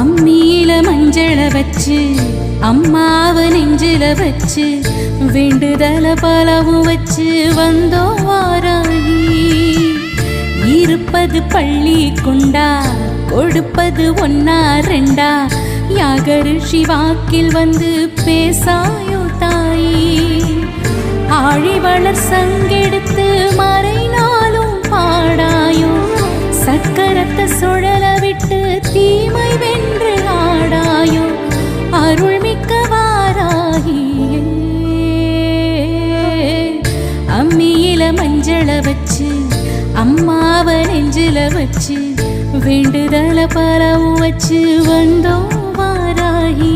அம்மியில மஞ்சள வச்சு அம்மாவ நெஞ்சில வச்சு வேண்டுதல பலவும் வச்சு வந்தோம் வாராகி. இருப்பது பள்ளி கொண்டா கொடுப்பது ஒன்னா ரெண்டா யாகரிஷி வாக்கில் வந்து பேசாயோ தாயி. ஆழி வளர் சங்கெடுத்து மறைனாலும் பாடாயோ சக்கரத்தை சுழல விட்டு தீமை வென்று ஆடாயோ அருள்மிக்க வாராகியே. அம்மியில மஞ்சள வச்சு அம்மாவ நெஞ்சில வச்சு வேண்டுதல பலவும் வச்சு வந்தோம் வாராகி.